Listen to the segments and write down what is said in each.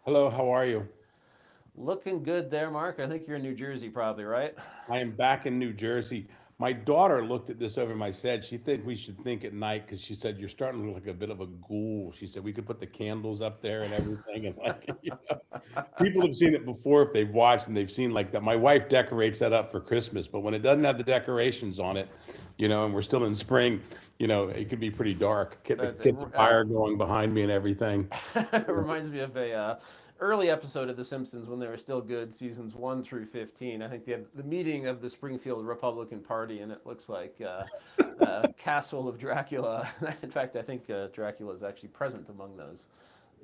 Hello, how are you? Looking good there, Mark. I think you're in New Jersey, probably, right? I am back in New Jersey. My daughter looked at this over my head. She think we should think at night because she said you're starting to look like a bit of a ghoul. She said we could put the candles up there and everything, and people have seen it before if they've watched and they've seen like that. My wife decorates that up for Christmas, but when it doesn't have the decorations on it, and we're still in spring, it could be pretty dark. Get the That's, get the fire going behind me and everything. it reminds me of a early episode of The Simpsons when they were still good, seasons 1 through 15. I think they have the meeting of the Springfield Republican Party, and it looks like Castle of Dracula. In fact, I think Dracula is actually present among those.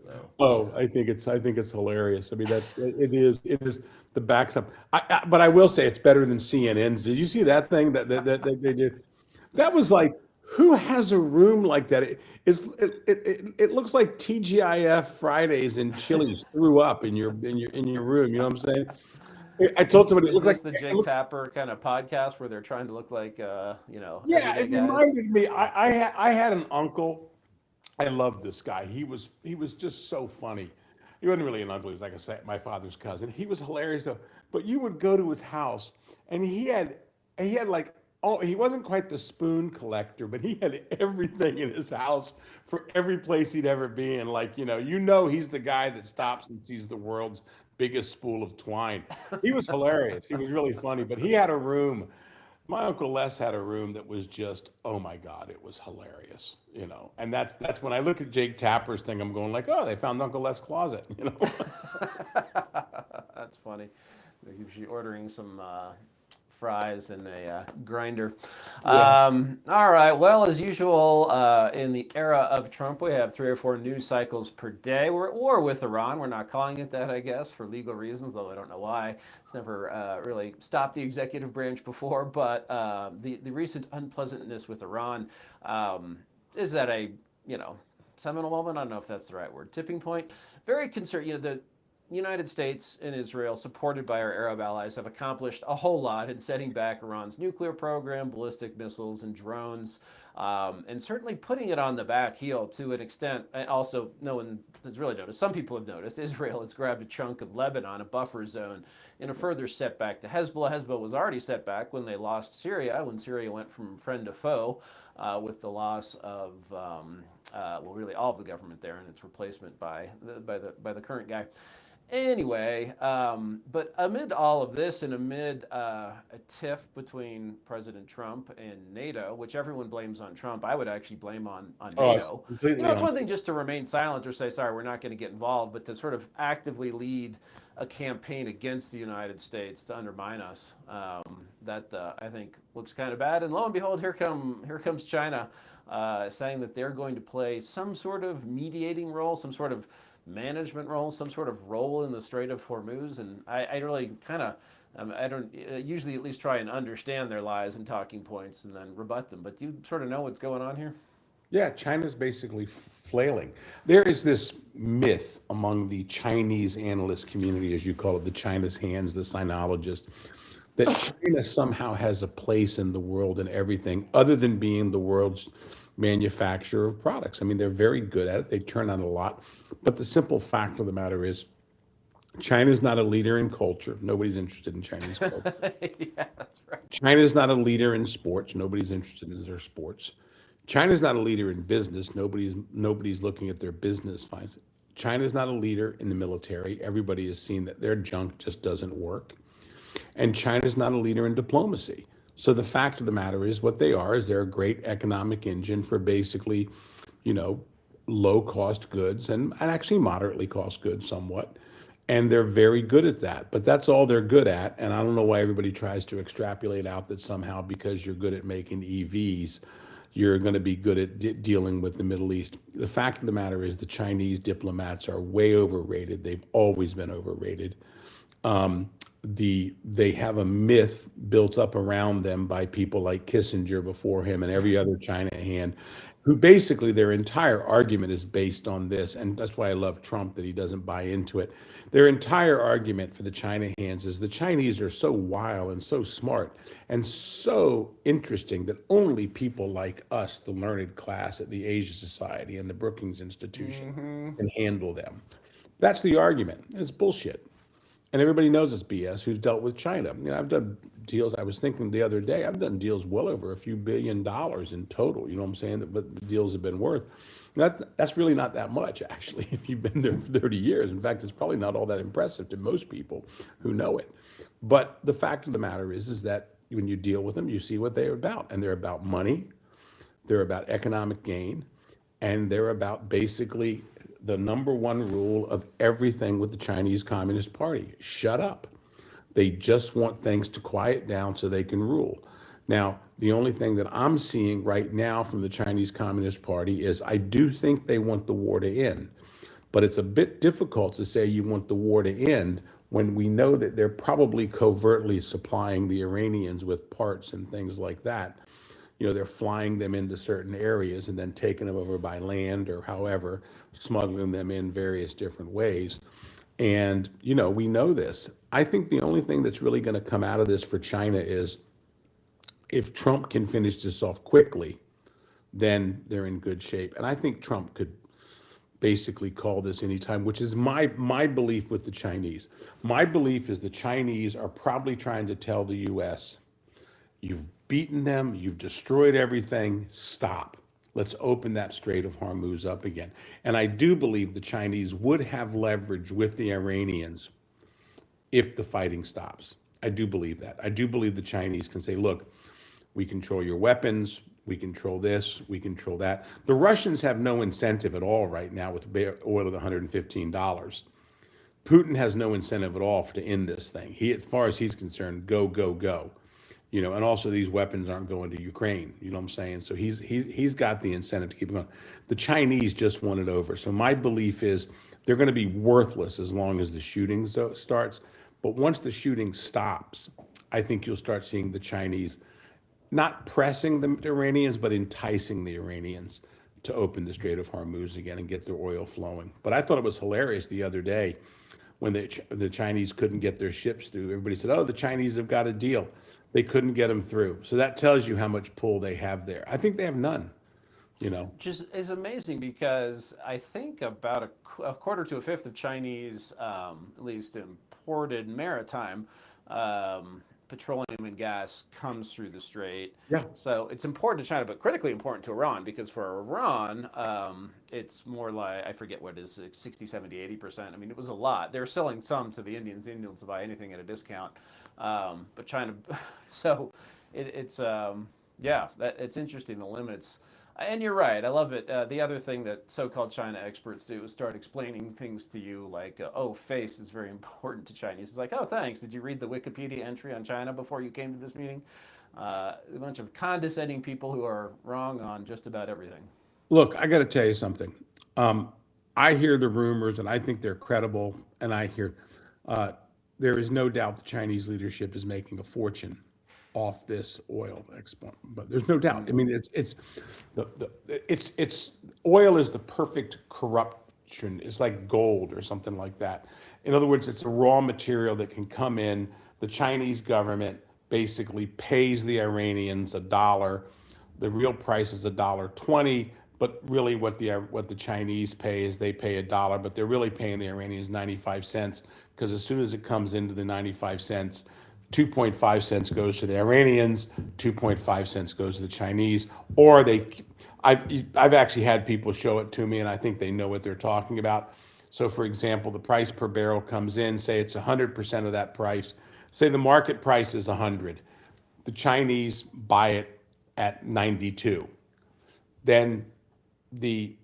So. Oh, I think it's hilarious. I mean that it is the backs up. But I will say it's better than CNN's. Did you see that thing that they did? That was like who has a room like that? It looks like TGIF Fridays and Chili's threw up in your room. You know what I'm saying? I told somebody it Is looked like this the Jake Tapper kind of podcast where they're trying to look like yeah. everyday It guys? reminded me. I had an uncle. I loved this guy. He was just so funny. He wasn't really an uncle. He was like my father's cousin. He was hilarious though. But you would go to his house, and he had like oh he wasn't quite the spoon collector, but he had everything in his house for every place he'd ever been. Like he's the guy that stops and sees the world's biggest spool of twine. He was hilarious. He was really funny. But he had a room. My Uncle Les had a room that was just, oh my God, it was hilarious. And that's when I look at Jake Tapper's thing, I'm going like, oh, they found Uncle Les' closet. That's funny. She's ordering some fries and a grinder. Yeah. All right. Well, as usual, in the era of Trump, we have 3 or 4 news cycles per day. We're at war with Iran. We're not calling it that, I guess, for legal reasons, though I don't know why. It's never really stopped the executive branch before. But the recent unpleasantness with Iran is at a, seminal moment. I don't know if that's the right word. Tipping point. Very concerned. The United States and Israel, supported by our Arab allies, have accomplished a whole lot in setting back Iran's nuclear program, ballistic missiles, and drones, and certainly putting it on the back heel to an extent. And also, no one has really noticed. Some people have noticed. Israel has grabbed a chunk of Lebanon, a buffer zone, in a further setback to Hezbollah. Hezbollah was already set back when they lost Syria, when Syria went from friend to foe, with the loss of really all of the government there and its replacement by the current guy. Anyway, but amid all of this and amid a tiff between President Trump and NATO, which everyone blames on Trump, I would actually blame on Oh, it's NATO. completely It's on. one thing just to remain silent or say, sorry, we're not going to get involved, but to sort of actively lead a campaign against the United States to undermine us, that I think looks kind of bad. And lo and behold, here comes China, saying that they're going to play some sort of mediating role, some sort of management role, some sort of role in the Strait of Hormuz. And I really kind of, I don't usually at least try and understand their lies and talking points and then rebut them. But do you sort of know what's going on here? Yeah, China's basically flailing. There is this myth among the Chinese analyst community, as you call it, the China's hands, the sinologist, that China somehow has a place in the world and everything other than being the world's manufacturer of products. I mean, they're very good at it. They turn out a lot. But the simple fact of the matter is, China's not a leader in culture. Nobody's interested in Chinese culture. Yeah, that's right. China's not a leader in sports. Nobody's interested in their sports. China's not a leader in business. Nobody's looking at their business finds. China's not a leader in the military. Everybody has seen that their junk just doesn't work. And China's not a leader in diplomacy. So the fact of the matter is what they are is they're a great economic engine for basically, you know, low cost goods and actually moderately cost goods somewhat. And they're very good at that. But that's all they're good at. And I don't know why everybody tries to extrapolate out that somehow because you're good at making EVs, you're going to be good at dealing with the Middle East. The fact of the matter is the Chinese diplomats are way overrated. They've always been overrated. They have a myth built up around them by people like Kissinger before him and every other China hand, who basically their entire argument is based on this, and that's why I love Trump that he doesn't buy into it. Their entire argument for the China hands is the Chinese are so wild and so smart and so interesting that only people like us, the learned class at the Asia Society and the Brookings Institution, can handle them. That's the argument. It's bullshit. And everybody knows it's BS who's dealt with China. I've done deals. I was thinking the other day, I've done deals well over a few $1 billion in total. You know what I'm saying? But the deals have been worth. That's really not that much, actually, if you've been there for 30 years. In fact, it's probably not all that impressive to most people who know it. But the fact of the matter is that when you deal with them, you see what they're about. And they're about money. They're about economic gain. And they're about basically the number one rule of everything with the Chinese Communist Party: shut up. They just want things to quiet down so they can rule. Now, the only thing that I'm seeing right now from the Chinese Communist Party is I do think they want the war to end. But it's a bit difficult to say you want the war to end when we know that they're probably covertly supplying the Iranians with parts and things like that. They're flying them into certain areas and then taking them over by land or however, smuggling them in various different ways. And, we know this. I think the only thing that's really going to come out of this for China is if Trump can finish this off quickly, then they're in good shape. And I think Trump could basically call this anytime, which is my belief with the Chinese. My belief is the Chinese are probably trying to tell the U.S., you've beaten them, you've destroyed everything, stop. Let's open that Strait of Hormuz up again. And I do believe the Chinese would have leverage with the Iranians if the fighting stops. I do believe that. I do believe the Chinese can say, look, we control your weapons, we control this, we control that. The Russians have no incentive at all right now with oil at $115. Putin has no incentive at all to end this thing. As far as he's concerned, go, go, go. And also these weapons aren't going to Ukraine. You know what I'm saying? So he's got the incentive to keep going. The Chinese just want it over. So my belief is they're going to be worthless as long as the shooting starts. But once the shooting stops, I think you'll start seeing the Chinese not pressing the Iranians, but enticing the Iranians to open the Strait of Hormuz again and get their oil flowing. But I thought it was hilarious the other day when the Chinese couldn't get their ships through. Everybody said, oh, the Chinese have got a deal. They couldn't get them through. So that tells you how much pull they have there. I think they have none, Just is amazing because I think about a quarter to a fifth of Chinese, at least imported maritime petroleum and gas comes through the strait. Yeah. So it's important to China, but critically important to Iran, because for Iran, it's more like, I forget what it is, 60, 70, 80%. I mean, it was a lot. They're selling some to the Indians. The Indians will buy anything at a discount. But China, so it's interesting, the limits. And you're right. I love it. The other thing that so-called China experts do is start explaining things to you like, face is very important to Chinese. It's like, oh, thanks. Did you read the Wikipedia entry on China before you came to this meeting? A bunch of condescending people who are wrong on just about everything. Look, I got to tell you something. I hear the rumors, and I think they're credible. And I hear there is no doubt the Chinese leadership is making a fortune off this oil export, but there's no doubt. I mean, it's oil is the perfect corruption. It's like gold or something like that. In other words, it's a raw material that can come in. The Chinese government basically pays the Iranians $1. The real price is $1.20, but really what the Chinese pay is they pay $1, but they're really paying the Iranians 95 cents, because as soon as it comes into the 95 cents, 2.5 cents goes to the Iranians, 2.5 cents goes to the Chinese, or I've actually had people show it to me, and I think they know what they're talking about. So for example, the price per barrel comes in, say it's 100% of that price. Say the market price is 100. The Chinese buy it at 92. Then the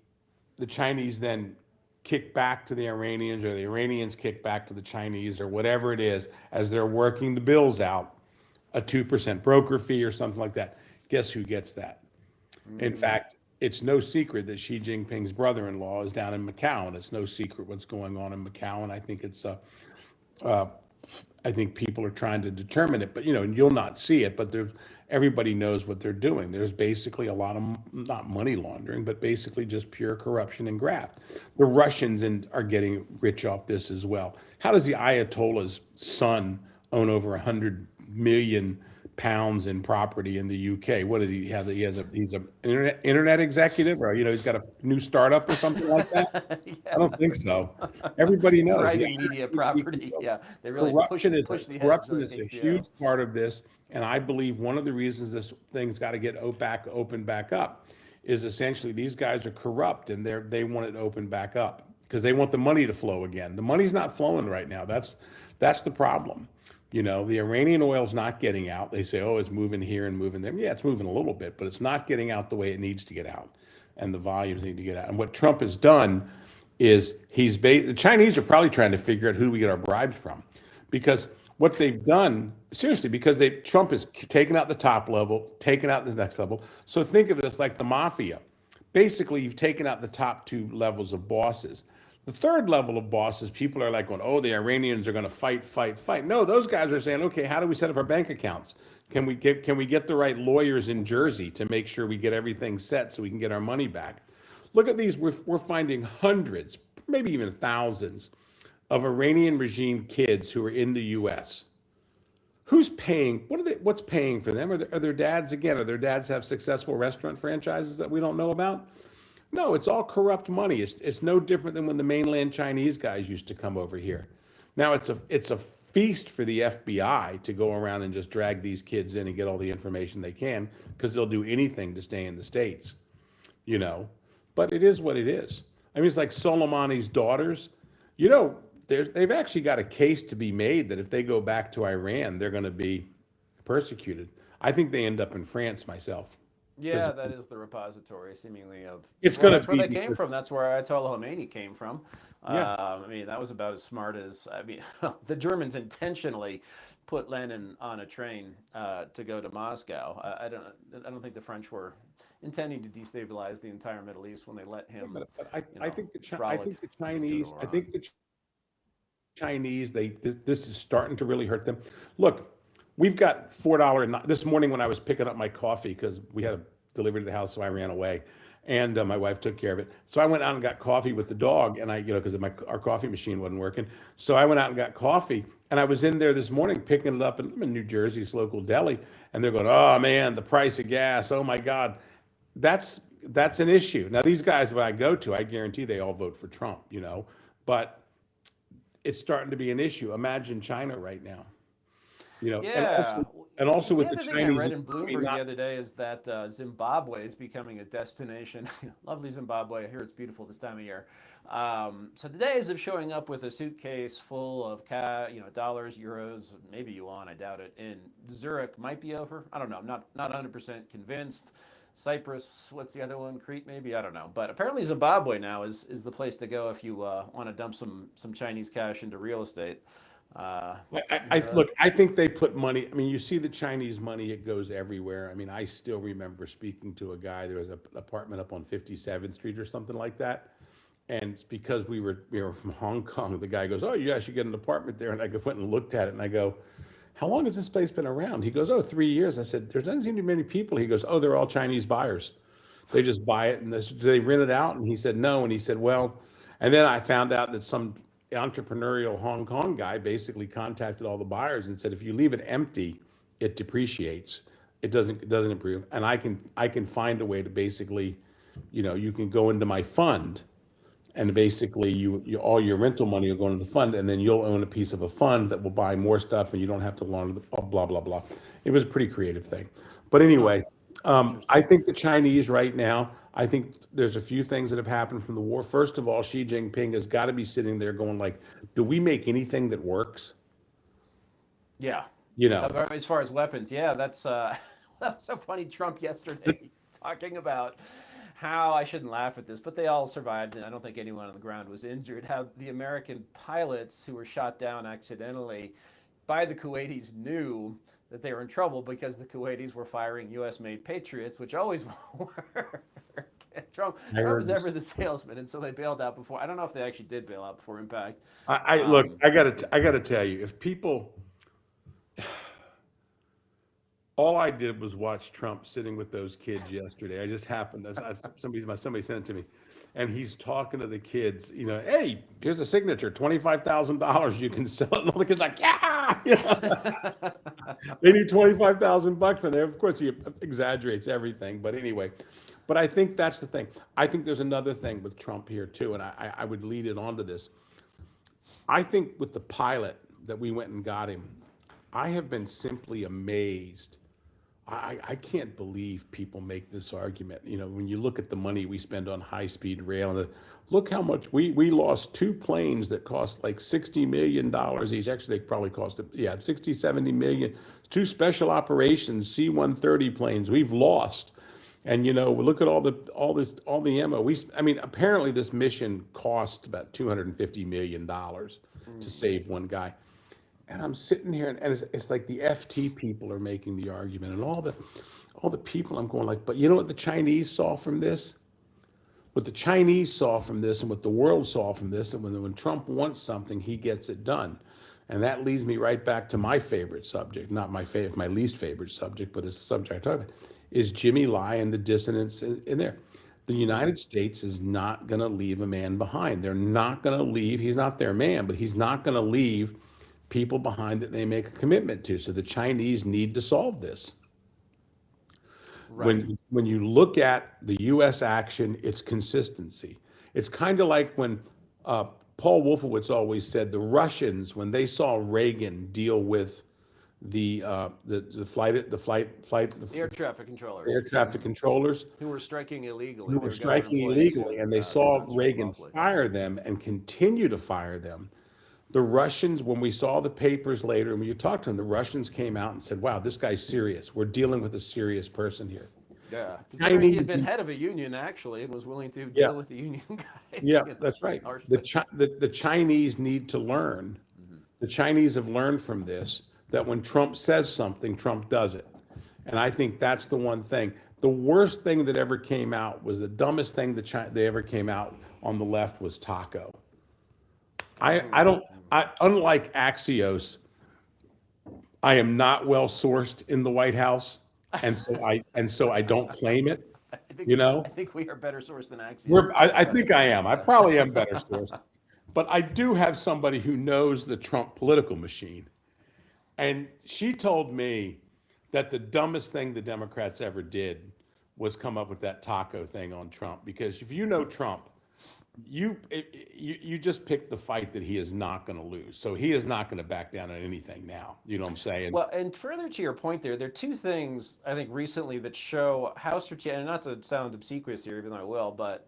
Chinese then kick back to the Iranians, or the Iranians kick back to the Chinese, or whatever it is, as they're working the bills out, a 2% broker fee or something like that. Guess who gets that? In fact, it's no secret that Xi Jinping's brother-in-law is down in Macau, and it's no secret what's going on in Macau. And I think I think people are trying to determine it, but you'll not see it, but everybody knows what they're doing. There's basically a lot of, not money laundering, but basically just pure corruption and graft. The Russians are getting rich off this as well. How does the Ayatollah's son own over 100 million pounds in property in the UK. What did he have? He's a internet executive, or he's got a new startup or something like that. Yeah. I don't think so. Everybody knows. Thriving media property. Yeah, they really push the edge. Corruption is a huge part of this, and I believe one of the reasons this thing's got to get opened back up is essentially these guys are corrupt and they want it opened back up because they want the money to flow again. The money's not flowing right now. That's the problem. The Iranian oil's not getting out. They say, oh, it's moving here and moving there. Yeah, it's moving a little bit, but it's not getting out the way it needs to get out, and the volumes need to get out. And what Trump has done is the Chinese are probably trying to figure out who we get our bribes from, because what they've done, seriously, because Trump has taken out the top level, taken out the next level. So think of this like the mafia. Basically, you've taken out the top two levels of bosses. The third level of bosses, people are like going, oh, the Iranians are going to fight. No, those guys are saying, okay, how do we set up our bank accounts? Can we get the right lawyers in Jersey to make sure we get everything set so we can get our money back? Look at these. We're finding hundreds, maybe even thousands of Iranian regime kids who are in the U.S. Who's paying? What's paying for them? Are their dads, again, are their dads have successful restaurant franchises that we don't know about? No, it's all corrupt money. It's no different than when the mainland Chinese guys used to come over here. Now it's a feast for the FBI to go around and just drag these kids in and get all the information they can, because they'll do anything to stay in the States, But it is what it is. I mean, it's like Soleimani's daughters. They've actually got a case to be made that if they go back to Iran, they're going to be persecuted. I think they end up in France myself. Yeah, that is the repository, seemingly, of. It's going to be. That's where they came from. That's where Ayatollah Khomeini came from. Yeah. I mean, that was about as smart as. I mean, the Germans intentionally put Lenin on a train to go to Moscow. I don't think the French were intending to destabilize the entire Middle East when they let him. I think the Chinese, this is starting to really hurt them. Look, we've got $4. This morning when I was picking up my coffee, because we had a delivery to the house, so I ran away, and my wife took care of it. So I went out and got coffee with the dog, and because our coffee machine wasn't working. So I went out and got coffee, and I was in there this morning picking it up, and I'm in New Jersey's local deli, and they're going, oh man, the price of gas, oh my God. That's an issue. Now, these guys, when I go to, I guarantee they all vote for Trump, but it's starting to be an issue. Imagine China right now, Yeah. and also with the other Chinese. thing I read in Bloomberg the other day is that Zimbabwe is becoming a destination. Lovely Zimbabwe. I hear it's beautiful this time of year. So the days of showing up with a suitcase full of dollars, euros, maybe yuan, I doubt it, in Zurich might be over. I don't know. I'm not 100% convinced. Cyprus, what's the other one? Crete, maybe? I don't know. But apparently Zimbabwe now is the place to go if you want to dump some Chinese cash into real estate. Look, I think they put money. I mean, you see the Chinese money, it goes everywhere. I mean, I still remember speaking to a guy. There was an apartment up on 57th Street or something like that. And it's because we were from Hong Kong. The guy goes, oh, you guys should get an apartment there. And I went and looked at it, and I go, how long has this place been around? He goes, oh, 3 years. I said, there doesn't seem to be many people. He goes, oh, they're all Chinese buyers. They just buy it, and do they rent it out? And he said, no. And he said, well, and then I found out that some entrepreneurial Hong Kong guy basically contacted all the buyers and said, if you leave it empty, it depreciates. It doesn't improve. And I can find a way to basically, you can go into my fund, and basically you all your rental money will go into the fund, and then you'll own a piece of a fund that will buy more stuff, and you don't have to launder the blah blah blah. It was a pretty creative thing. But anyway, I think the Chinese right now, I think there's a few things that have happened from the war. First of all, Xi Jinping has got to be sitting there going like, do we make anything that works? Yeah. As far as weapons, yeah, that's so funny. Trump yesterday talking about how, I shouldn't laugh at this, but they all survived, and I don't think anyone on the ground was injured, how the American pilots who were shot down accidentally by the Kuwaitis knew that they were in trouble because the Kuwaitis were firing U.S.-made Patriots, which always work. Trump was ever the salesman, and so they bailed out before. I don't know if they actually did bail out before impact. Look, I gotta tell you, if people, all I did was watch Trump sitting with those kids yesterday. I just happened, somebody sent it to me, and he's talking to the kids. Hey, here's a signature, $25,000. You can sell it. And all the kids like, yeah. They need $25,000 for there. Of course, he exaggerates everything, but anyway. But I think that's the thing. I think there's another thing with Trump here too, and I would lead it onto this. I think with the pilot that we went and got him, I have been simply amazed. I can't believe people make this argument. You know, when you look at the money we spend on high-speed rail, and look how much we lost two planes that cost like $60 million each. Actually, they probably cost, 60, 70 million. Two special operations C-130 planes we've lost. And you know, look at all the ammo. I mean, apparently this mission cost about $250 million to save one guy. And I'm sitting here, and it's like the FT people are making the argument, and all the people. I'm going like, but you know what the Chinese saw from this? What the Chinese saw from this, and what the world saw from this, and when Trump wants something, he gets it done. And that leads me right back to my favorite subject, not my least favorite subject, but it's the subject I talk about, is Jimmy Lai and the dissonance in there. The United States is not going to leave a man behind. They're not going to leave. He's not their man, but he's not going to leave people behind that they make a commitment to. So the Chinese need to solve this. Right. When you look at the U.S. action, it's consistency. It's kind of like when Paul Wolfowitz always said the Russians, when they saw Reagan deal with the air traffic controllers who were striking illegally. And they saw Reagan fire them and continue to fire them. The Russians, when we saw the papers later, and when you talked to them, the Russians came out and said, wow, this guy's serious. We're dealing with a serious person here. Yeah. He had been head of a union, actually, and was willing to deal with the union guys. Yeah, that's right. The Chinese need to learn. The Chinese have learned from this, that when Trump says something, Trump does it. And I think that's the one thing. The worst thing that ever came out was the dumbest thing they ever came out on the left was taco. Unlike Axios, I am not well sourced in the White House, and so I don't claim it. I think we are better sourced than Axios. I think I am. I probably am better sourced, but I do have somebody who knows the Trump political machine, and she told me that the dumbest thing the Democrats ever did was come up with that taco thing on Trump. Because if you know Trump, you just picked the fight that he is not going to lose. So he is not going to back down on anything now. You know what I'm saying? Well, and further to your point there are two things I think recently that show how strategic, and not to sound obsequious here, even though I will, but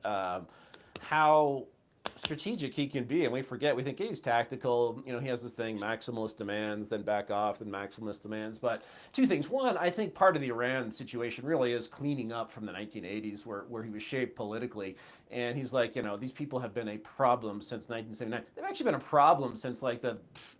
how strategic he can be. And we think he's tactical. You know, he has this thing, maximalist demands, then back off, then maximalist demands. But two things. One, I think part of the Iran situation really is cleaning up from the 1980s where he was shaped politically. And he's like, these people have been a problem since 1979. They've actually been a problem since like the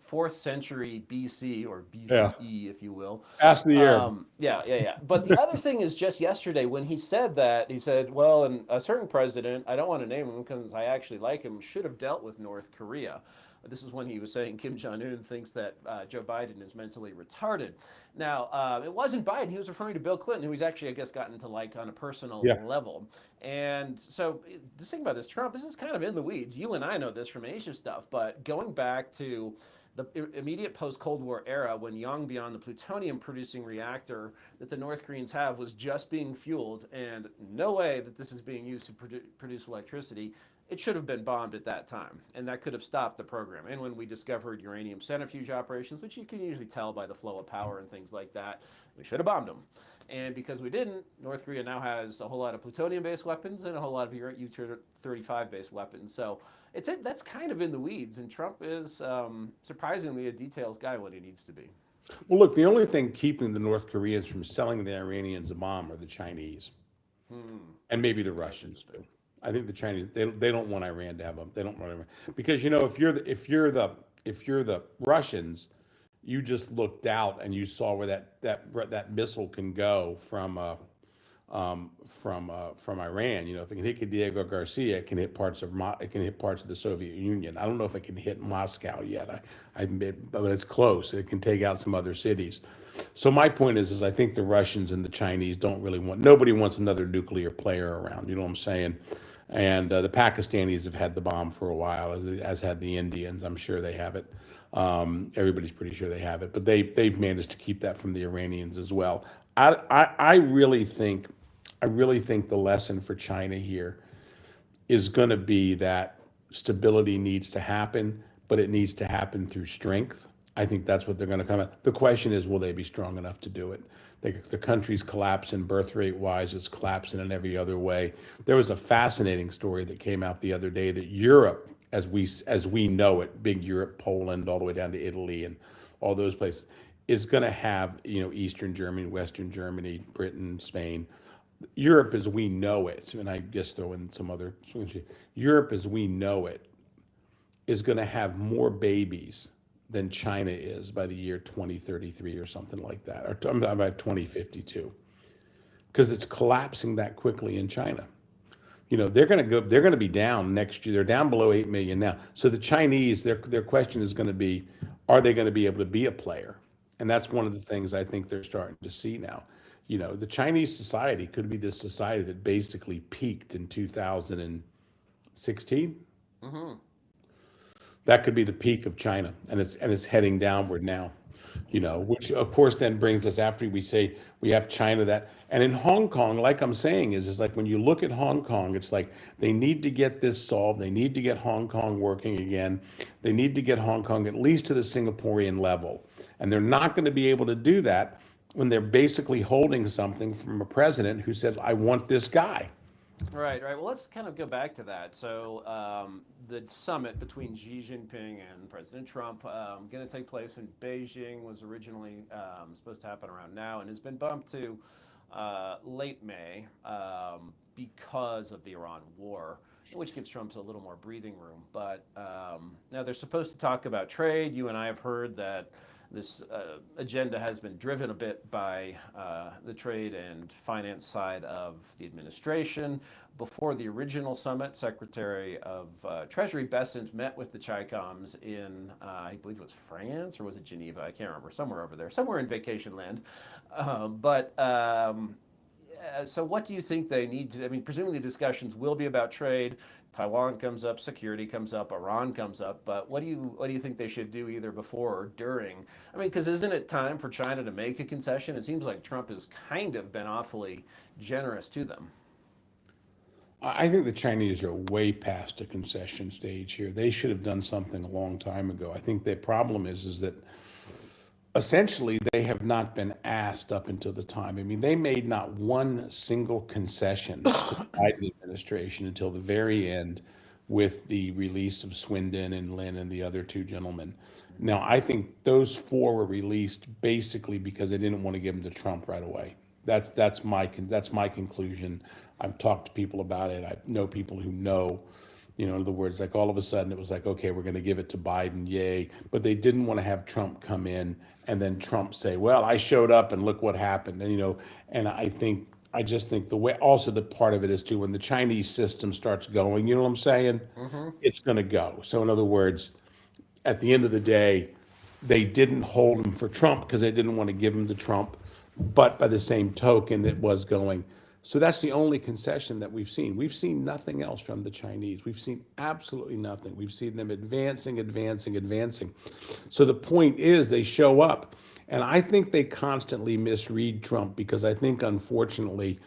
4th century BC or BCE, if you will. Ask the Arabs. Yeah. But the other thing is just yesterday when he said that, he said, well, and a certain president, I don't want to name him because I actually like him, should have dealt with North Korea. This is when he was saying Kim Jong-un thinks that Joe Biden is mentally retarded. Now, it wasn't Biden. He was referring to Bill Clinton, who he's actually, I guess, gotten to like on a personal level. And so this thing about this Trump, this is kind of in the weeds. You and I know this from Asia stuff, but going back to the immediate post-Cold War era when Yongbyon, the plutonium-producing reactor that the North Koreans have, was just being fueled, and no way that this is being used to produce electricity. It should have been bombed at that time, and that could have stopped the program. And when we discovered uranium centrifuge operations, which you can usually tell by the flow of power and things like that, we should have bombed them. And because we didn't, North Korea now has a whole lot of plutonium-based weapons and a whole lot of U-35-based weapons. So that's kind of in the weeds, and Trump is surprisingly a details guy when he needs to be. Well, look, the only thing keeping the North Koreans from selling the Iranians a bomb are the Chinese, and maybe the Russians too. I think the Chinese they don't want Iran to have them. They don't want Iran because if you're the Russians, you just looked out and you saw where that missile can go from Iran. If it can hit Diego Garcia, it can hit parts of the Soviet Union. I don't know if it can hit Moscow yet. But it's close. It can take out some other cities. So my point is I think the Russians and the Chinese don't really want. Nobody wants another nuclear player around. You know what I'm saying? And the Pakistanis have had the bomb for a while, as had the Indians. I'm sure they have it. Everybody's pretty sure they have it, but they've managed to keep that from the Iranians as well. I really think the lesson for China here is going to be that stability needs to happen, but it needs to happen through strength. I think that's what they're going to come at. The question is, will they be strong enough to do it? The country's collapsing birth rate wise, it's collapsing in every other way. There was a fascinating story that came out the other day that Europe, as we know it, big Europe, Poland, all the way down to Italy and all those places, is going to have, Eastern Germany, Western Germany, Britain, Spain. Europe as we know it, and I guess throw in some other, Europe as we know it is going to have more babies than China is by the year 2033 or something like that, or about 2052, because it's collapsing that quickly in China. They're going to be down next year. They're down below 8 million now. So the Chinese, their question is going to be, are they going to be able to be a player? And that's one of the things I think they're starting to see now. The Chinese society could be this society that basically peaked in 2016. Mm-hmm. That could be the peak of China, and it's heading downward now. Which of course then brings us, after we say we have China, and in Hong Kong, like I'm saying, is like when you look at Hong Kong, it's like they need to get this solved. They need to get Hong Kong working again. They need to get Hong Kong at least to the Singaporean level, and they're not going to be able to do that when they're basically holding something from a president who said, "I want this guy." Right. Well, let's kind of go back to that. So the summit between Xi Jinping and President Trump going to take place in Beijing, was originally supposed to happen around now and has been bumped to late May because of the Iran war, which gives Trump a little more breathing room. But now they're supposed to talk about trade. You and I have heard that this agenda has been driven a bit by the trade and finance side of the administration. Before the original summit, Secretary of Treasury Bessent met with the Chicoms in, I believe it was France, or was it Geneva? I can't remember, somewhere over there, somewhere in vacation land. So what do you think they need to, presumably discussions will be about trade. Taiwan comes up, security comes up, Iran comes up, but what do you think they should do either before or during? Because isn't it time for China to make a concession? It seems like Trump has kind of been awfully generous to them. I think the Chinese are way past a concession stage here. They should have done something a long time ago. I think the problem is that essentially they have not been asked up until the time. They made not one single concession to the Biden administration until the very end with the release of Swindon and Lin and the other two gentlemen. Now, I think those four were released basically because they didn't want to give them to Trump right away. That's my conclusion. I've talked to people about it. I know people who know. In other words, like all of a sudden it was like, okay, we're going to give it to Biden, yay. But they didn't want to have Trump come in and then Trump say, well, I showed up and look what happened. And I just think the way, also the part of it is too, when the Chinese system starts going, you know what I'm saying? Mm-hmm. It's going to go. So in other words, at the end of the day, they didn't hold him for Trump because they didn't want to give him to Trump. But by the same token, it was going. So that's the only concession that we've seen. We've seen nothing else from the Chinese. We've seen absolutely nothing. We've seen them advancing. So the point is they show up. And I think they constantly misread Trump because I think, unfortunately,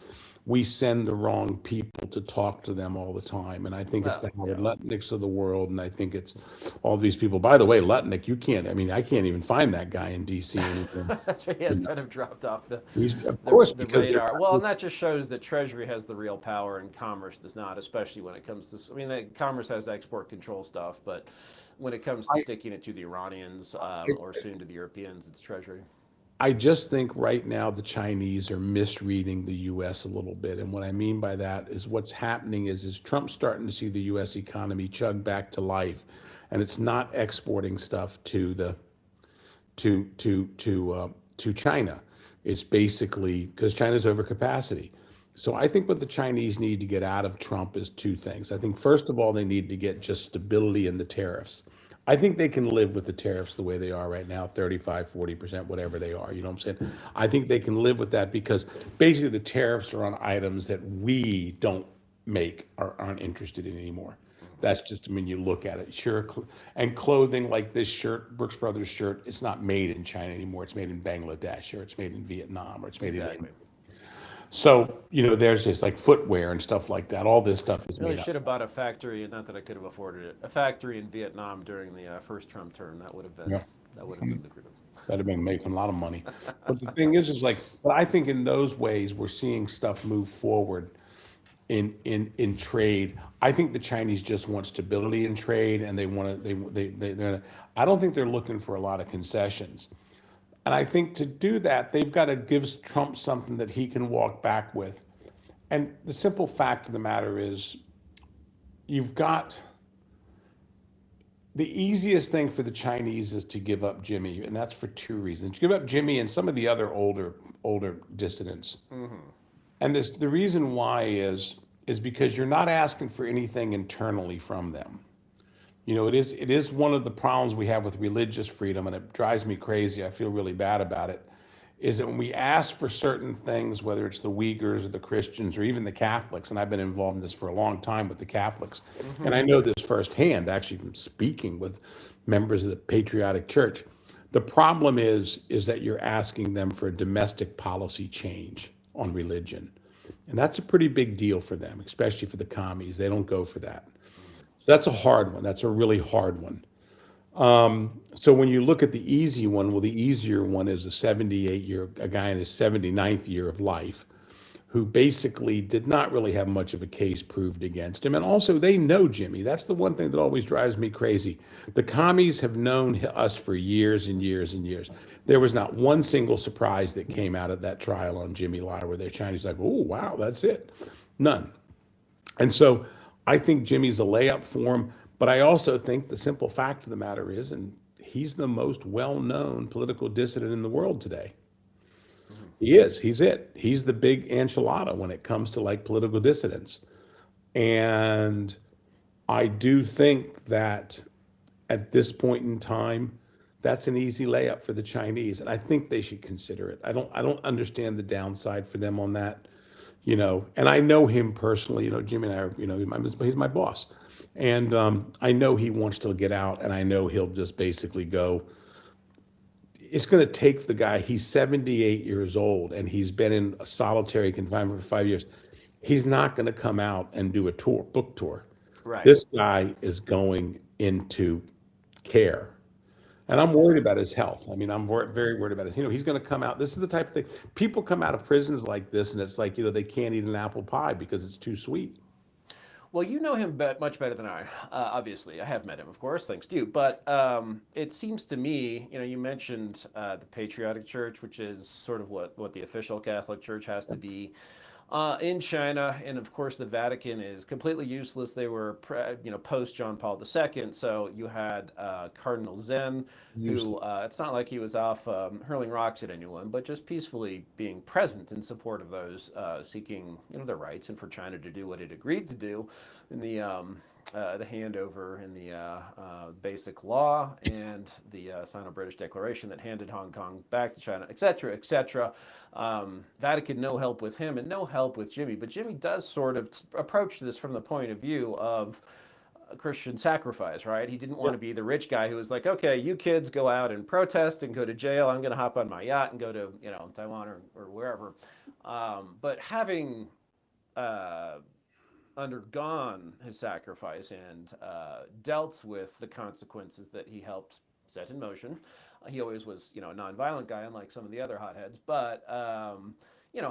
we send the wrong people to talk to them all the time. And I think it's the Howard Lutnicks of the world. And I think it's all these people. By the way, Lutnick, I can't even find that guy in D.C. anymore. That's right. He has kind of dropped off the radar. Well, and that just shows that Treasury has the real power and Commerce does not, especially when it comes to, Commerce has export control stuff, but when it comes to sticking it to the Iranians or soon to the Europeans, it's Treasury. I just think right now the Chinese are misreading the U.S. a little bit. And what I mean by that is what's happening is Trump's starting to see the U.S. economy chug back to life. And it's not exporting stuff to China. It's basically because China's overcapacity. So I think what the Chinese need to get out of Trump is two things. I think, first of all, they need to get just stability in the tariffs. I think they can live with the tariffs the way they are right now, 35, 40%, whatever they are. You know what I'm saying? I think they can live with that because basically the tariffs are on items that we don't make aren't interested in anymore. That's just, I mean, you look at it, sure. And clothing like this shirt, Brooks Brothers shirt, it's not made in China anymore. It's made in Bangladesh, or it's made in Vietnam, or it's made in Exactly. India. So, there's just like footwear and stuff like that. All this stuff is Really made should have outside. bought a factory, not that I could have afforded it, a factory in Vietnam during the first Trump term. Yeah. That would have been lucrative. That'd have been making a lot of money. But the thing is like, but I think in those ways, we're seeing stuff move forward in trade. I think the Chinese just want stability in trade, and they want to they're I don't think they're looking for a lot of concessions. And I think to do that, they've got to give Trump something that he can walk back with. And the simple fact of the matter is, you've got the easiest thing for the Chinese is to give up Jimmy, and that's for two reasons. Give up Jimmy and some of the other older dissidents. And the reason why is because you're not asking for anything internally from them. It is one of the problems we have with religious freedom, and it drives me crazy. I feel really bad about it. Is that when we ask for certain things, whether it's the Uyghurs or the Christians or even the Catholics, and I've been involved in this for a long time with the Catholics, and I know this firsthand, actually from speaking with members of the Patriotic Church. The problem is that you're asking them for a domestic policy change on religion. And that's a pretty big deal for them, especially for the commies. They don't go for that. So that's a hard one. That's a really hard one. So when you look at the easy one, well, the easier one is a guy in his 79th year of life, who basically did not really have much of a case proved against him. And also, they know Jimmy. That's the one thing that always drives me crazy. The commies have known us for years and years and years. There was not one single surprise that came out of that trial on Jimmy Lai where they're Chinese like, oh, wow, that's it. None. And so I think Jimmy's a layup for him. But I also think the simple fact of the matter is, and he's the most well-known political dissident in the world today. He is. He's it. He's the big enchilada when it comes to like political dissidents. And I do think that at this point in time, that's an easy layup for the Chinese. And I think they should consider it. I don't understand the downside for them on that, and I know him personally, Jimmy and I, he's my boss. And I know he wants to get out, and I know he'll just basically go. It's going to take the guy, he's 78 years old, and he's been in a solitary confinement for 5 years. He's not going to come out and do a book tour. Right. This guy is going into care. And I'm worried about his health. I mean, I'm very worried about it. He's going to come out. This is the type of thing. People come out of prisons like this, and it's like, they can't eat an apple pie because it's too sweet. Well, you know him much better than I. Obviously, I have met him, of course, thanks to you. But it seems to me, you mentioned the Patriotic Church, which is sort of what the official Catholic Church has to be in China, and of course the Vatican is completely useless. They were, post John Paul II, so you had Cardinal Zen, who it's not like he was off hurling rocks at anyone, but just peacefully being present in support of those seeking, their rights, and for China to do what it agreed to do in the handover in the Basic Law and the Sino-British Declaration that handed Hong Kong back to China, et cetera, et cetera. Vatican, no help with him and no help with Jimmy. But Jimmy does sort of approach this from the point of view of Christian sacrifice, right? He didn't want to be the rich guy who was like, okay, you kids go out and protest and go to jail. I'm going to hop on my yacht and go to, Taiwan or wherever. But having undergone his sacrifice and dealt with the consequences that he helped set in motion. He always was, a nonviolent guy, unlike some of the other hotheads. But,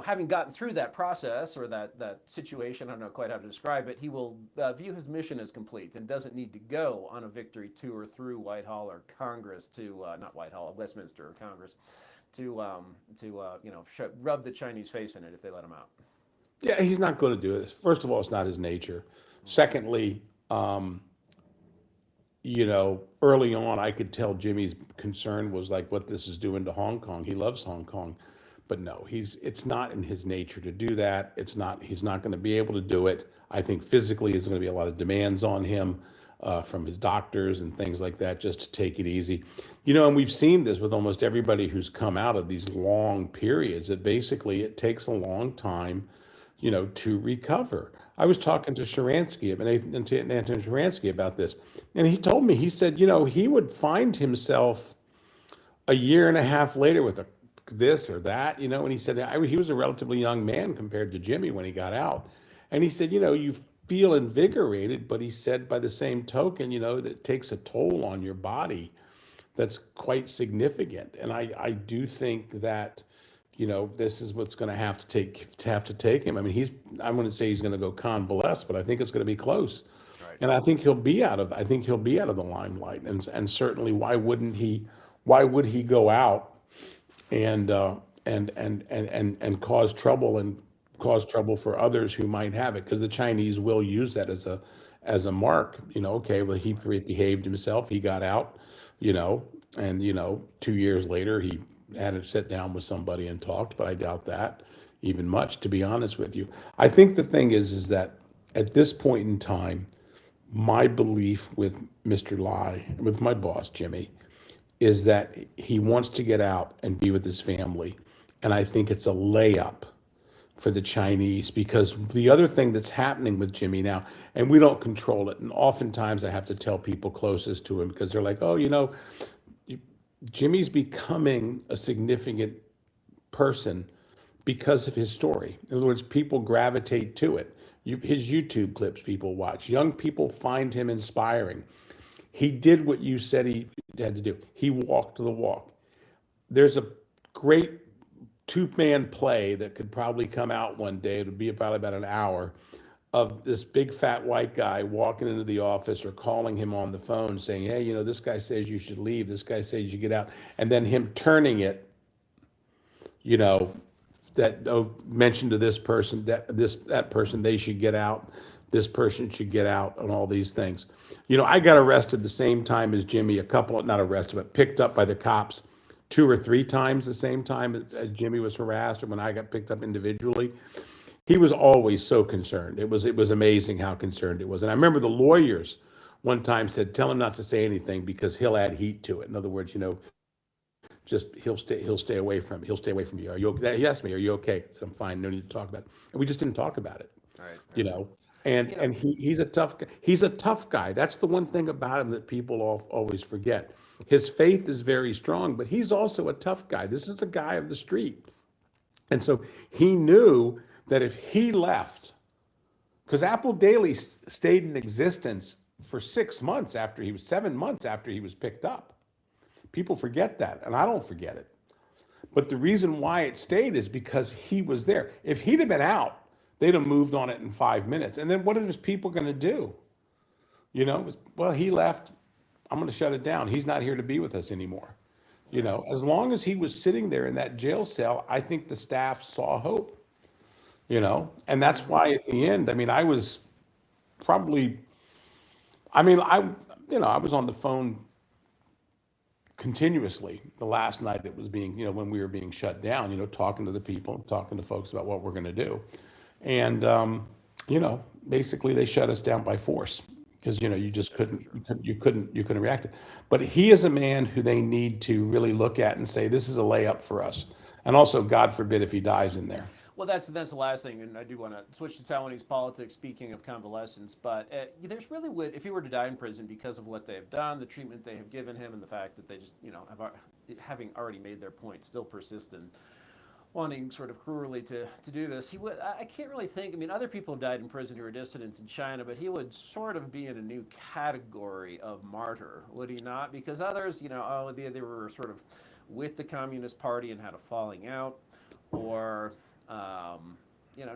having gotten through that process or that situation, I don't know quite how to describe it, he will view his mission as complete and doesn't need to go on a victory tour through Whitehall or Congress to, not Whitehall, Westminster or Congress, to rub the Chinese face in it if they let him out. Yeah, he's not going to do it. First of all, it's not his nature. Secondly, early on, I could tell Jimmy's concern was like what this is doing to Hong Kong. He loves Hong Kong, but no, it's not in his nature to do that. He's not going to be able to do it. I think physically there's going to be a lot of demands on him from his doctors and things like that, just to take it easy. And we've seen this with almost everybody who's come out of these long periods, that basically it takes a long time to recover. I was talking to Sharansky, Anthony Sharansky about this, and he told me, he said, he would find himself a year and a half later with this or that, and he said he was a relatively young man compared to Jimmy when he got out. And he said, you feel invigorated, but he said by the same token, that it takes a toll on your body that's quite significant. And I do think that, this is what's going to have to take him. I mean, I wouldn't say he's going to go convalesce, but I think it's going to be close. Right. And I think he'll be out of the limelight. And certainly, why would he go out and cause trouble for others who might have it? Because the Chinese will use that as a mark. Okay, well, he behaved himself, he got out, and 2 years later he had to sit down with somebody and talked, but I doubt that even much, to be honest with you. I think the thing is that at this point in time, my belief with Mr. Lai, with my boss Jimmy, is that he wants to get out and be with his family. And I think it's a layup for the Chinese, because the other thing that's happening with Jimmy now, and we don't control it, and oftentimes I have to tell people closest to him, because they're like, oh, Jimmy's becoming a significant person because of his story. In other words, people gravitate to it. His YouTube clips people watch. Young people find him inspiring. He did what you said he had to do. He walked the walk. There's a great two-man play that could probably come out one day. It would be probably about an hour, of this big fat white guy walking into the office or calling him on the phone saying, hey, this guy says you should leave. This guy says you should get out. And then him turning it, that mention to this person, that person, they should get out. This person should get out, and all these things. I got arrested the same time as Jimmy, not arrested, but picked up by the cops 2 or 3 times the same time as Jimmy was harassed, or when I got picked up individually. He was always so concerned. It was amazing how concerned it was. And I remember the lawyers one time said, tell him not to say anything because he'll add heat to it. In other words, just he'll stay away from you. Are you okay? He asked me, are you okay? I said, I'm fine, no need to talk about it. And we just didn't talk about it. Right. And he's a tough guy. He's a tough guy. That's the one thing about him that people always forget. His faith is very strong, but he's also a tough guy. This is a guy of the street. And so he knew that if he left, because Apple Daily stayed in existence for 7 months after he was picked up. People forget that, and I don't forget it. But the reason why it stayed is because he was there. If he'd have been out, they'd have moved on it in 5 minutes. And then what are his people going to do? Well, he left. I'm going to shut it down. He's not here to be with us anymore. As long as he was sitting there in that jail cell, I think the staff saw hope. And that's why at the end, I was probably, I was on the phone continuously the last night it was being, when we were being shut down, talking to the people, talking to folks about what we're going to do. And, basically they shut us down by force because, you just couldn't react. But he is a man who they need to really look at and say, this is a layup for us. And also, God forbid if he dies in there. Well, that's the last thing, and I do want to switch to Taiwanese politics, speaking of convalescence, but there's really, if he were to die in prison because of what they have done, the treatment they have given him, and the fact that they just, having already made their point, still persist in wanting sort of cruelly to do this, I can't really think, other people have died in prison who are dissidents in China, but he would sort of be in a new category of martyr, would he not? Because others, they were sort of with the Communist Party and had a falling out, or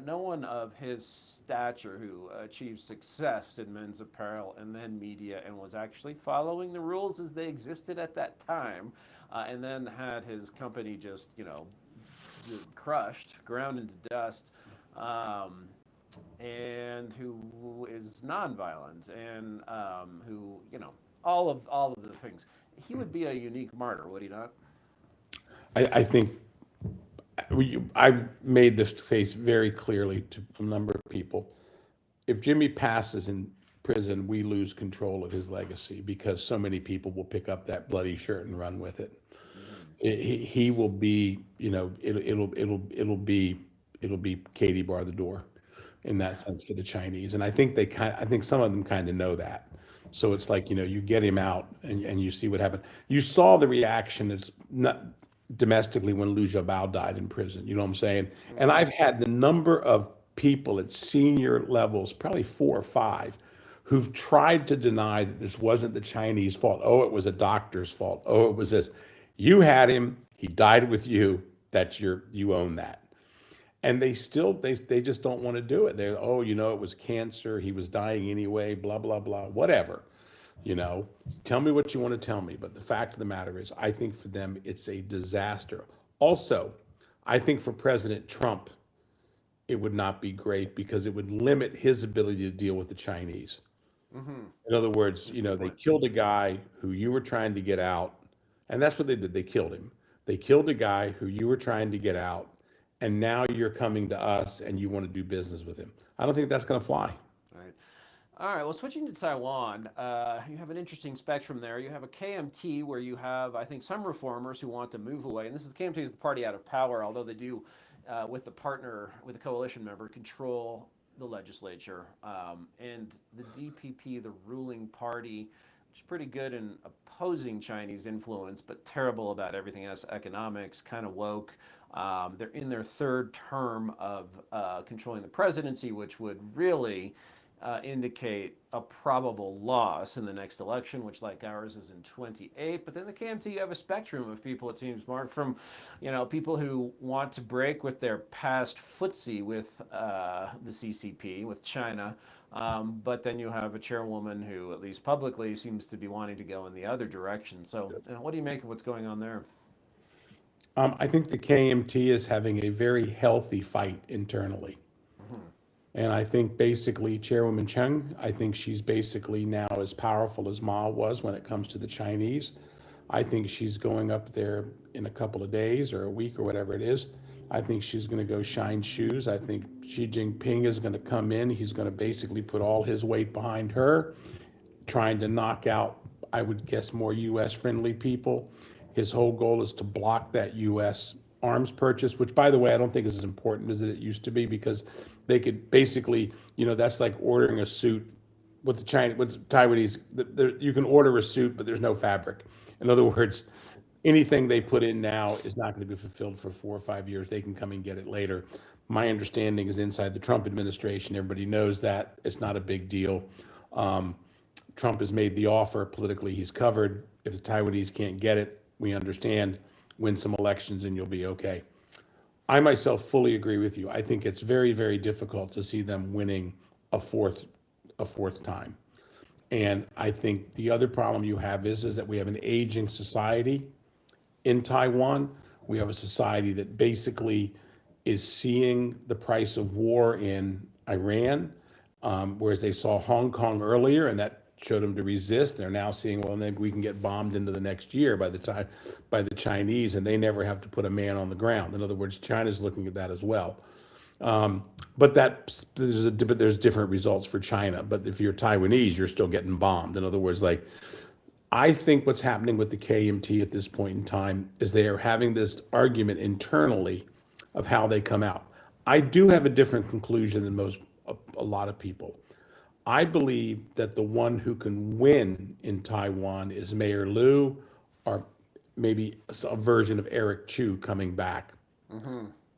no one of his stature who achieved success in men's apparel and then media and was actually following the rules as they existed at that time, and then had his company just, crushed, ground into dust, and who is nonviolent and who, all of the things. He would be a unique martyr, would he not? I think I made this case very clearly to a number of people. If Jimmy passes in prison, we lose control of his legacy because so many people will pick up that bloody shirt and run with it. He will be, it'll be Katie bar the door. in that sense for the Chinese. And I think some of them kind of know that. So it's like, you get him out and you see what happened. You saw the reaction. It's not domestically when Liu Xiaobao died in prison. You know what I'm saying? And I've had the number of people at senior levels, probably 4 or 5, who've tried to deny that this wasn't the Chinese fault. Oh, it was a doctor's fault. Oh, it was this. You had him. He died with you. You own that. And they just don't want to do it. They're, oh, it was cancer. He was dying anyway, blah, blah, blah, whatever. Tell me what you want to tell me. But the fact of the matter is, I think for them, it's a disaster. Also, I think for President Trump, it would not be great because it would limit his ability to deal with the Chinese. In other words, they killed a guy who you were trying to get out, and that's what they did. They killed him. They killed a guy who you were trying to get out, and now you're coming to us and you want to do business with him. I don't think that's going to fly. Right. All right. Well, switching to Taiwan, you have an interesting spectrum there. You have a KMT where you have, I think, some reformers who want to move away, and this is KMT is the party out of power, although they do, with the coalition member, control the legislature, and the DPP, the ruling party, which is pretty good in opposing Chinese influence, but terrible about everything else, economics, kind of woke. They're in their third term of controlling the presidency, which would really indicate a probable loss in the next election, which, like ours, is in 28. But then the KMT, you have a spectrum of people, it seems, Mark, from people who want to break with their past footsie with the CCP, with China. But then you have a chairwoman who, at least publicly, seems to be wanting to go in the other direction. So what do you make of what's going on there? I think the KMT is having a very healthy fight internally. And I think basically Chairwoman Cheng, I think she's basically now as powerful as Ma was when it comes to the Chinese. I think she's going up there in a couple of days or a week or whatever it is. I think she's going to go shine shoes. I think Xi Jinping is going to come in. He's going to basically put all his weight behind her, trying to knock out, I would guess, more U.S. friendly people. His whole goal is to block that U.S. arms purchase, which, by the way, I don't think is as important as it used to be, because they could basically, that's like ordering a suit with the Taiwanese. You can order a suit, but there's no fabric. In other words, anything they put in now is not going to be fulfilled for 4 or 5 years. They can come and get it later. My understanding is inside the Trump administration, everybody knows that it's not a big deal. Trump has made the offer. Politically, he's covered. If the Taiwanese can't get it, we understand. Win some elections and you'll be okay. I myself fully agree with you. I think it's very, very difficult to see them winning a fourth time. And I think the other problem you have is that we have an aging society in Taiwan. We have a society that basically is seeing the price of war in Iran, whereas they saw Hong Kong earlier, and that showed them to resist. They're now seeing, well, maybe we can get bombed into the next year by the Chinese, and they never have to put a man on the ground. In other words, China's looking at that as well. But there's different results for China. But if you're Taiwanese, you're still getting bombed. In other words, I think what's happening with the KMT at this point in time is they are having this argument internally of how they come out. I do have a different conclusion than a lot of people. I believe that the one who can win in Taiwan is Mayor Liu, or maybe a version of Eric Chu coming back.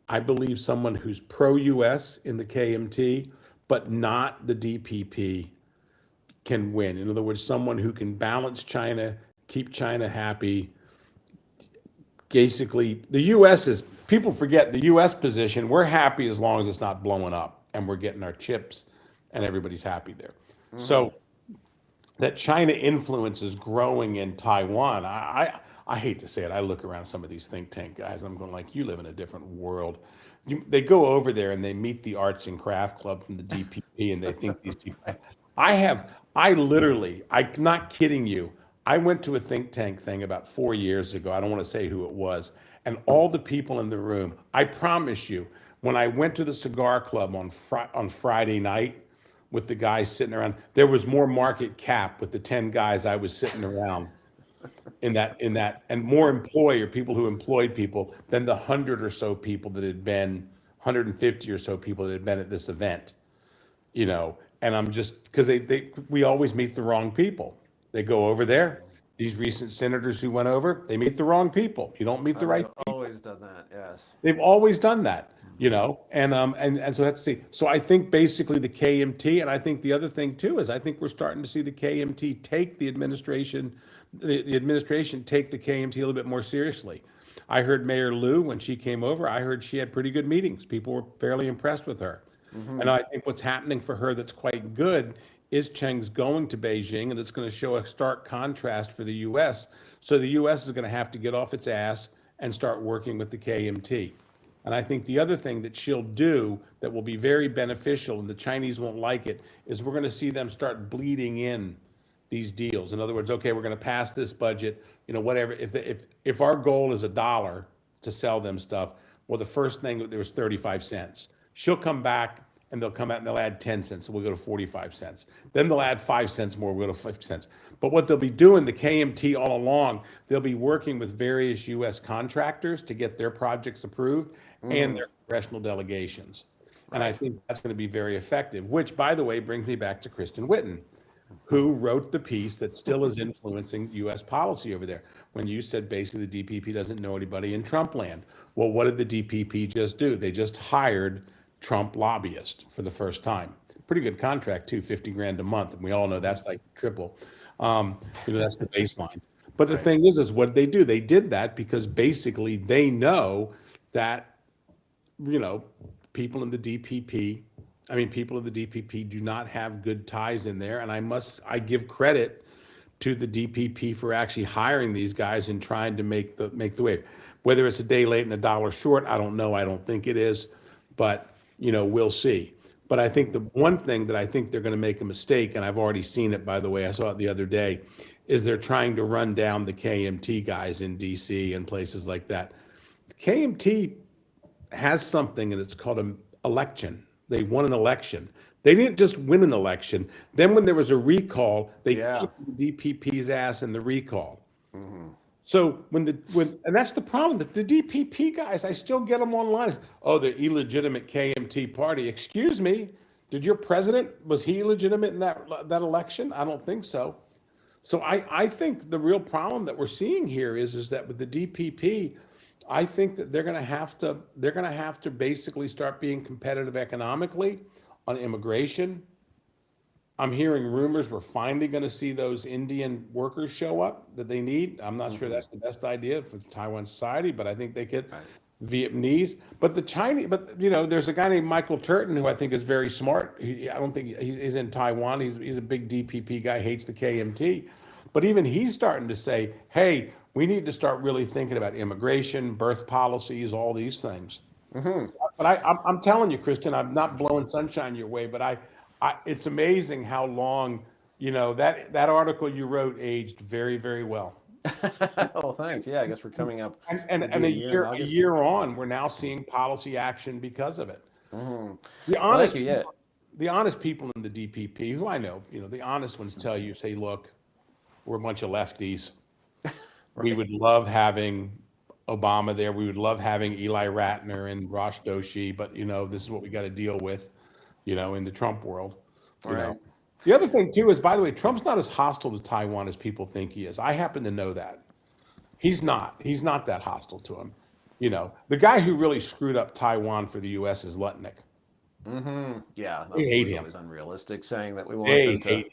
I believe someone who's pro-US in the KMT, but not the DPP, can win. In other words, someone who can balance China, keep China happy. Basically, the US people forget the US position. We're happy as long as it's not blowing up and we're getting our chips and everybody's happy there. So that China influence is growing in Taiwan. I hate to say it. I look around some of these think tank guys, and I'm going you live in a different world. They go over there and they meet the Arts and Craft Club from the DPP, and they think these people. I'm not kidding you. I went to a think tank thing about 4 years ago. I don't want to say who it was. And all the people in the room, I promise you, when I went to the cigar club on Friday night, with the guys sitting around, there was more market cap with the 10 guys I was sitting around in that, and more people who employed people than the 100 or so people that had been, 150 or so people that had been at this event. And I'm just because we always meet the wrong people. They go over there. These recent senators who went over, they meet the wrong people. You don't meet the right They've people. always done that. Yes. They've always done that. And so let's see. So I think basically the KMT, and I think the other thing too is I think we're starting to see the KMT take the administration, the administration take the KMT a little bit more seriously. I heard Mayor Liu when she came over. I heard she had pretty good meetings. People were fairly impressed with her. And I think what's happening for her that's quite good is Cheng's going to Beijing, and it's going to show a stark contrast for the U.S. So the U.S. is going to have to get off its ass and start working with the KMT. And I think the other thing that she'll do that will be very beneficial, and the Chinese won't like it, is we're going to see them start bleeding in these deals. In other words, okay, we're going to pass this budget, whatever. If our goal is $1 to sell them stuff, well, the first thing there was 35 cents. She'll come back and they'll come out and they'll add 10 cents. So we'll go to 45 cents. Then they'll add 5 cents more. We'll go to 50 cents. But what they'll be doing, the KMT all along, they'll be working with various U.S. contractors to get their projects approved and their congressional delegations. And I think that's going to be very effective, which, by the way, brings me back to Kristen Whiton, who wrote the piece that still is influencing U.S. policy over there. When you said basically the DPP doesn't know anybody in Trump land. Well, what did the DPP just do? They just hired Trump lobbyists for the first time. Pretty good contract too, 50 grand a month. And we all know that's like triple. That's the baseline. But the thing is what did they do? They did that because basically they know that, people in the DPP do not have good ties in there. And I give credit to the DPP for actually hiring these guys and trying to make the wave. Whether it's a day late and $1 short, I don't know. I don't think it is, but we'll see. But I think the one thing that I think they're going to make a mistake, and I've already seen it, by the way, I saw it the other day, is they're trying to run down the KMT guys in DC and places like that. The KMT has something, and it's called an election. They won an election. They didn't just win an election. Then when there was a recall, they kicked the DPP's ass in the recall. So and that's the problem. The DPP guys, I still get them online. Oh, the illegitimate KMT party. Excuse me, did your president, was he illegitimate in that election? I don't think so. So I think the real problem that we're seeing here is that with the DPP, I think that they're going to have to basically start being competitive economically on immigration. I'm hearing rumors we're finally going to see those Indian workers show up that they need. I'm not sure that's the best idea for Taiwan society, but I think they could. Vietnamese, but the Chinese, there's a guy named Michael Turton who I think is very smart. I don't think he's in Taiwan. He's a big DPP guy, hates the KMT, but even he's starting to say, hey, we need to start really thinking about immigration, birth policies, all these things. But I'm telling you, Kristen, I'm not blowing sunshine your way, but it's amazing how long, that article you wrote aged very, very well. Oh, thanks. Yeah, I guess we're coming up. And a year on, we're now seeing policy action because of it. The honest people in the DPP, who I know, the honest ones tell you, say, look, we're a bunch of lefties. We would love having Obama there. We would love having Eli Ratner and Rosh Doshi, but this is what we got to deal with, in the Trump world. You know. The other thing too is, by the way, Trump's not as hostile to Taiwan as people think he is. I happen to know that. He's not that hostile to him. The guy who really screwed up Taiwan for the U.S. is Lutnick. Yeah, they hate him. It was unrealistic saying that we want them to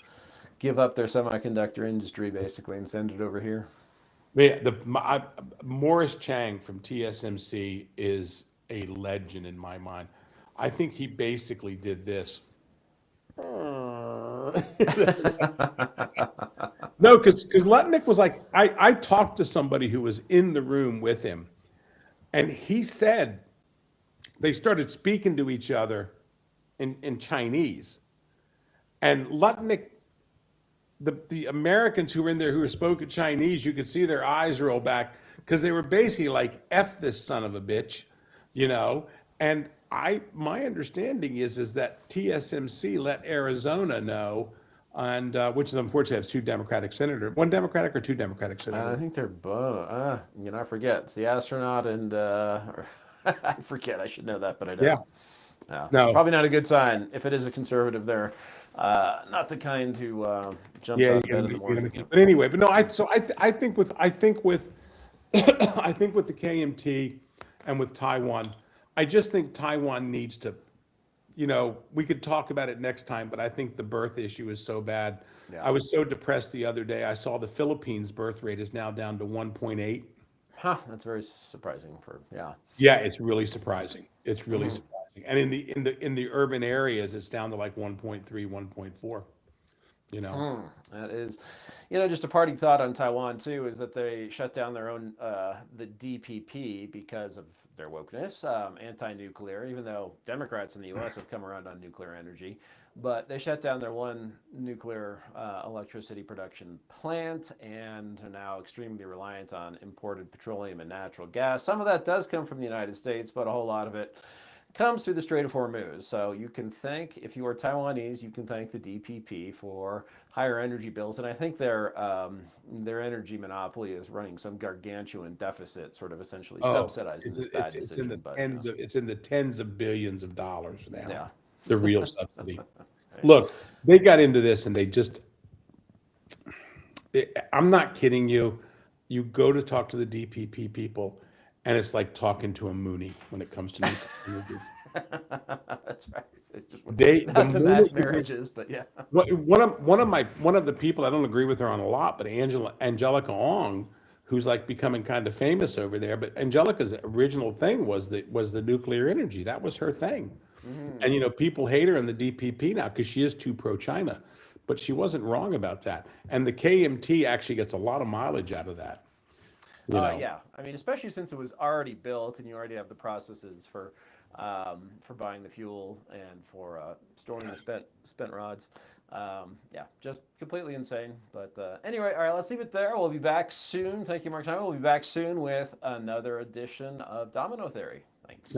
give up their semiconductor industry basically and send it over here. Morris Chang from TSMC is a legend in my mind. I think he basically did this. No, because Lutnick was like, I talked to somebody who was in the room with him, and he said they started speaking to each other in Chinese, and Lutnick, the Americans who were in there who spoke Chinese, you could see their eyes roll back because they were basically like, F this son of a bitch, and my understanding is that TSMC let Arizona know, and which is unfortunately has two Democratic senators, one Democratic or two Democratic senators. I think they're both. I forget. It's the astronaut and I forget. I should know that, but I don't. Yeah. No. Probably not a good sign if it is a conservative there. Not the kind who jumps Yeah, out of bed in the morning. but anyway, but no, I think with I think with the KMT and with Taiwan, I just think Taiwan needs to, we could talk about it next time, but I think the birth issue is so bad. Yeah. I was so depressed the other day. I saw the Philippines birth rate is now down to 1.8. Huh, that's very surprising yeah. Yeah, it's really surprising. It's really surprising. And in the urban areas, it's down to like 1.3, 1.4. That is, just a parting thought on Taiwan too is that they shut down their own the DPP because of their wokeness, anti-nuclear. Even though Democrats in the U.S. have come around on nuclear energy, but they shut down their one nuclear electricity production plant and are now extremely reliant on imported petroleum and natural gas. Some of that does come from the United States, but a whole lot of it comes through the Strait of Hormuz. So you can thank, if you are Taiwanese, you can thank the DPP for higher energy bills. And I think their energy monopoly is running some gargantuan deficit, sort of essentially subsidizing this bad decision. It's in the tens of billions of dollars now. Yeah. The real subsidy. Look, they got into this and I'm not kidding you. You go to talk to the DPP people, and it's like talking to a Moonie when it comes to nuclear. That's right. It's just Not the mass marriages, but yeah. One of the people, I don't agree with her on a lot, but Angelica Ong, who's like becoming kind of famous over there. But Angelica's original thing was the nuclear energy. That was her thing. And people hate her in the DPP now because she is too pro-China, but she wasn't wrong about that. And the KMT actually gets a lot of mileage out of that. Yeah, I mean, especially since it was already built and you already have the processes for buying the fuel and for storing the spent rods. Yeah, just completely insane. But anyway, all right, let's leave it there. We'll be back soon. Thank you, Mark. We'll be back soon with another edition of Domino Theory. Thanks.